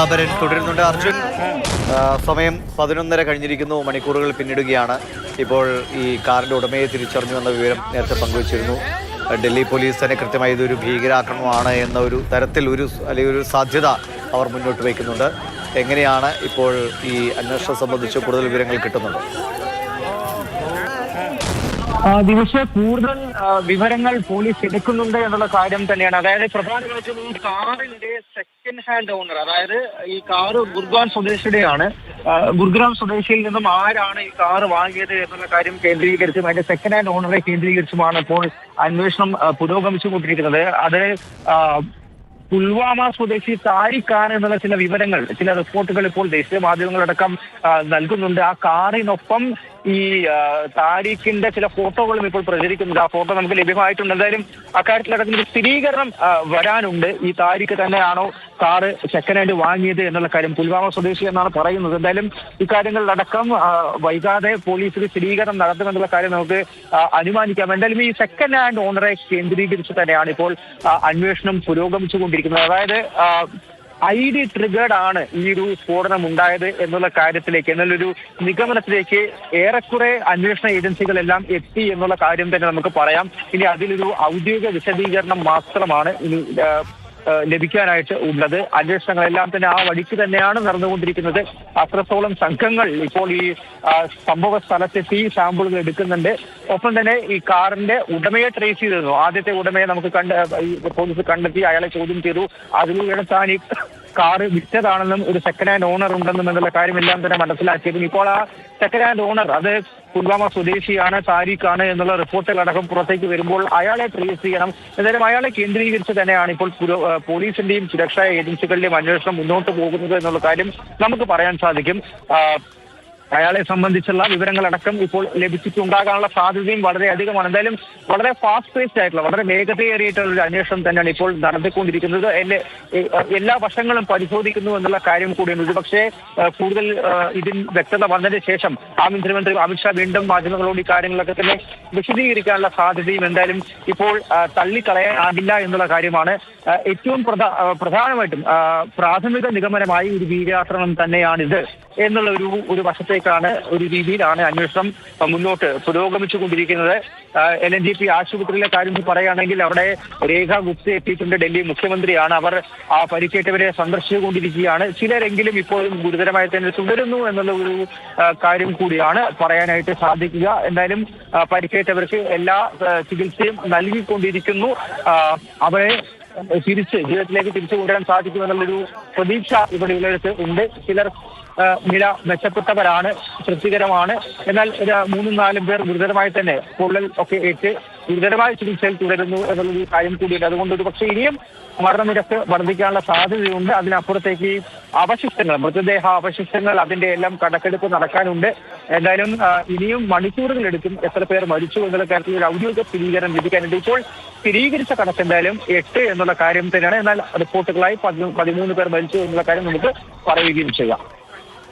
ദീപാപരൻ തുടരുന്നുണ്ട്. അർജുൻ, സമയം 11:30 കഴിഞ്ഞിരിക്കുന്നു, മണിക്കൂറുകൾ പിന്നിടുകയാണ്. ഇപ്പോൾ ഈ കാറിന്റെ ഉടമയെ തിരിച്ചറിഞ്ഞു എന്ന വിവരം നേരത്തെ പങ്കുവച്ചിരുന്നു. ഡൽഹി പോലീസ് തന്നെ കൃത്യമായി ഇതൊരു ഭീകരാക്രമണമാണ് എന്ന ഒരു തരത്തിൽ അല്ലെങ്കിൽ ഒരു സാധ്യത അവർ മുന്നോട്ട് വയ്ക്കുന്നുണ്ട്. എങ്ങനെയാണ് ഇപ്പോൾ ഈ അന്വേഷണം സംബന്ധിച്ച് കൂടുതൽ വിവരങ്ങൾ കിട്ടുന്നത്? കൂടുതൽ വിവരങ്ങൾ പോലീസ് എടുക്കുന്നുണ്ട് എന്നുള്ള കാര്യം തന്നെയാണ്. അതായത് പ്രധാനമായിട്ടും ഈ കാറിന്റെ സെക്കൻഡ് ഹാൻഡ് ഓണർ, അതായത് ഈ കാറ് ഗുർഗാം സ്വദേശിയുടെയാണ്. ഗുർഗ്രാം സ്വദേശിയിൽ നിന്നും ആരാണ് ഈ കാറ് വാങ്ങിയത് എന്നുള്ള കാര്യം കേന്ദ്രീകരിച്ചും അതിന്റെ സെക്കൻഡ് ഹാൻഡ് ഓണറെ കേന്ദ്രീകരിച്ചുമാണ് ഇപ്പോൾ അന്വേഷണം പുരോഗമിച്ചുകൊണ്ടിരിക്കുന്നത്. അത് പുൽവാമ സ്വദേശി താരിഖ് ഖാൻ എന്നുള്ള ചില വിവരങ്ങൾ, ചില റിപ്പോർട്ടുകൾ ഇപ്പോൾ ദേശീയ മാധ്യമങ്ങളടക്കം നൽകുന്നുണ്ട്. ആ കാറിനൊപ്പം ഈ താരിഖിന്റെ ചില ഫോട്ടോകളും ഇപ്പോൾ പ്രചരിക്കുന്നുണ്ട്. ആ ഫോട്ടോ നമുക്ക് ലഭ്യമായിട്ടുണ്ട്. എന്തായാലും അക്കാര്യത്തിലടക്കം ഒരു സ്ഥിരീകരണം വരാനുണ്ട്. ഈ താരിഖ് തന്നെയാണോ കാറ് സെക്കൻഡ് ഹാൻഡ് വാങ്ങിയത് എന്നുള്ള കാര്യം. പുൽവാമ സ്വദേശി എന്നാണ് പറയുന്നത്. എന്തായാലും ഇക്കാര്യങ്ങളിലടക്കം വൈകാതെ പോലീസ് ഒരു സ്ഥിരീകരണം നടത്തുമെന്നുള്ള കാര്യം നമുക്ക് അനുമാനിക്കാം. എന്തായാലും ഈ സെക്കൻഡ് ഹാൻഡ് ഓണറെ കേന്ദ്രീകരിച്ച് തന്നെയാണ് ഇപ്പോൾ അന്വേഷണം പുരോഗമിച്ചുകൊണ്ടിരിക്കുന്നത്. അതായത് ID ട്രിഗേർഡ് ആണ് ഈ ഒരു സ്ഫോടനം ഉണ്ടായത് എന്നുള്ള കാര്യത്തിലേക്ക്, എന്നുള്ളൊരു നിഗമനത്തിലേക്ക് ഏറെക്കുറെ അന്വേഷണ ഏജൻസികളെല്ലാം എത്തി എന്നുള്ള കാര്യം തന്നെ നമുക്ക് പറയാം. ഇനി അതിലൊരു ഔദ്യോഗിക വിശദീകരണം മാത്രമാണ് ഇനി ലഭിക്കാനായിട്ട് ഉള്ളത്. അന്വേഷണങ്ങളെല്ലാം തന്നെ ആ വഴിക്ക് തന്നെയാണ് നടന്നുകൊണ്ടിരിക്കുന്നത്. അത്രത്തോളം സംഘങ്ങൾ ഇപ്പോൾ ഈ സംഭവ സ്ഥലത്തെത്തി സാമ്പിളുകൾ എടുക്കുന്നുണ്ട്. ഒപ്പം തന്നെ ഈ കാറിന്റെ ഉടമയെ ട്രേസ് ചെയ്തിരുന്നു. ആദ്യത്തെ ഉടമയെ നമുക്ക് പോലീസ് കണ്ടെത്തി, അയാളെ ചോദ്യം ചെയ്തു. അതിലൂടെ താൻ ഈ കാറ് വിറ്റതാണെന്നും ഒരു സെക്കൻഡ് ഹാൻഡ് ഓണർ ഉണ്ടെന്നും എന്നുള്ള കാര്യമെല്ലാം തന്നെ മനസ്സിലാക്കിയതും ഇപ്പോൾ ആ സെക്കൻഡ് ഹാൻഡ് ഓണർ അത് പുൽവാമ സ്വദേശിയാണ്, താരിഖ് ആണ് എന്നുള്ള റിപ്പോർട്ടുകളടക്കം പുറത്തേക്ക് വരുമ്പോൾ അയാളെ ട്രേസ് ചെയ്യണം. എന്തായാലും അയാളെ കേന്ദ്രീകരിച്ച് തന്നെയാണ് ഇപ്പോൾ പോലീസിന്റെയും സുരക്ഷാ ഏജൻസികളുടെയും അന്വേഷണം മുന്നോട്ട് പോകുന്നത് എന്നുള്ള കാര്യം നമുക്ക് പറയാൻ സാധിക്കും. അയാളെ സംബന്ധിച്ചുള്ള വിവരങ്ങളടക്കം ഇപ്പോൾ ലഭിച്ചിട്ടുണ്ടാകാനുള്ള സാധ്യതയും വളരെ അധികമാണ്. എന്തായാലും വളരെ ഫാസ്റ്റ് പേസ്ഡ് ആയിട്ടുള്ള, വളരെ വേഗതയേറിയിട്ടുള്ള ഒരു അന്വേഷണം തന്നെയാണ് ഇപ്പോൾ നടത്തിക്കൊണ്ടിരിക്കുന്നത്. എല്ലാ വശങ്ങളും പരിശോധിക്കുന്നു എന്നുള്ള കാര്യം കൂടിയാണ്. ഒരു പക്ഷേ കൂടുതൽ ഇതിൽ വ്യക്തത വന്നതിന് ശേഷം ആഭ്യന്തരമന്ത്രി അമിത്ഷാ വീണ്ടും മാധ്യമങ്ങളോട് ഈ കാര്യങ്ങളൊക്കെ തന്നെ വിശദീകരിക്കാനുള്ള സാധ്യതയും എന്തായാലും ഇപ്പോൾ തള്ളിക്കളയാനാകില്ല എന്നുള്ള കാര്യമാണ്. ഏറ്റവും പ്രധാനമായിട്ടും പ്രാഥമിക നിഗമനമായി ഒരു ഭീകരാക്രമണം തന്നെയാണിത് എന്നുള്ള ഒരു വശത്തേക്കാണ്, ഒരു രീതിയിലാണ് അന്വേഷണം മുന്നോട്ട് പുരോഗമിച്ചുകൊണ്ടിരിക്കുന്നത്. LNGP ആശുപത്രിയിലെ കാര്യം പറയുകയാണെങ്കിൽ അവിടെ രേഖ ഗുപ്ത എത്തിയിട്ടുണ്ട്. ഡൽഹി മുഖ്യമന്ത്രിയാണ്. അവർ ആ പരിക്കേറ്റവരെ സന്ദർശിച്ചുകൊണ്ടിരിക്കുകയാണ്. ചിലരെങ്കിലും ഇപ്പോഴും ഗുരുതരമായി തന്നെ തുടരുന്നു എന്നുള്ള ഒരു കാര്യം കൂടിയാണ് പറയാനായിട്ട് സാധിക്കുക. എന്തായാലും പരിക്കേറ്റവർക്ക് എല്ലാ ചികിത്സയും നൽകിക്കൊണ്ടിരിക്കുന്നു. അവരെ ജീവിതത്തിലേക്ക് തിരിച്ചു കൊണ്ടുവരാൻ സാധിക്കുമെന്നുള്ളൊരു പ്രതീക്ഷ ഇവിടെയുള്ളവർക്ക് ഉണ്ട്. ചിലർ നില മെച്ചപ്പെട്ടവരാണ്, തൃപ്തികരമാണ്. എന്നാൽ 3-4 പേർ ഗുരുതരമായി തന്നെ പൊള്ളൽ ഒക്കെ ഏറ്റ് ഗുരുതരമായ ചികിത്സയിൽ തുടരുന്നു എന്നുള്ളൊരു കാര്യം കൂടിയുണ്ട്. അതുകൊണ്ട് ഒരു പക്ഷേ ഇനിയും മരണനിരക്ക് വർദ്ധിക്കാനുള്ള സാധ്യതയുണ്ട്. അതിനപ്പുറത്തേക്ക് അവശിഷ്ടങ്ങൾ, മൃതദേഹ അവശിഷ്ടങ്ങൾ, അതിന്റെ എല്ലാം കണക്കെടുപ്പ് നടക്കാനുണ്ട്. എന്തായാലും ഇനിയും മണിക്കൂറുകൾ എടുക്കും എത്ര പേർ മരിച്ചു എന്നുള്ള കാര്യത്തിൽ ഒരു ഔദ്യോഗിക സ്ഥിരീകരണം ലഭിക്കാനുണ്ട്. ഇപ്പോൾ സ്ഥിരീകരിച്ച കണക്ക് എന്തായാലും 8 എന്നുള്ള കാര്യം തന്നെയാണ്. എന്നാൽ റിപ്പോർട്ടുകളായി 13 പേർ മരിച്ചു എന്നുള്ള കാര്യം നമുക്ക് പറയുകയും ചെയ്യാം.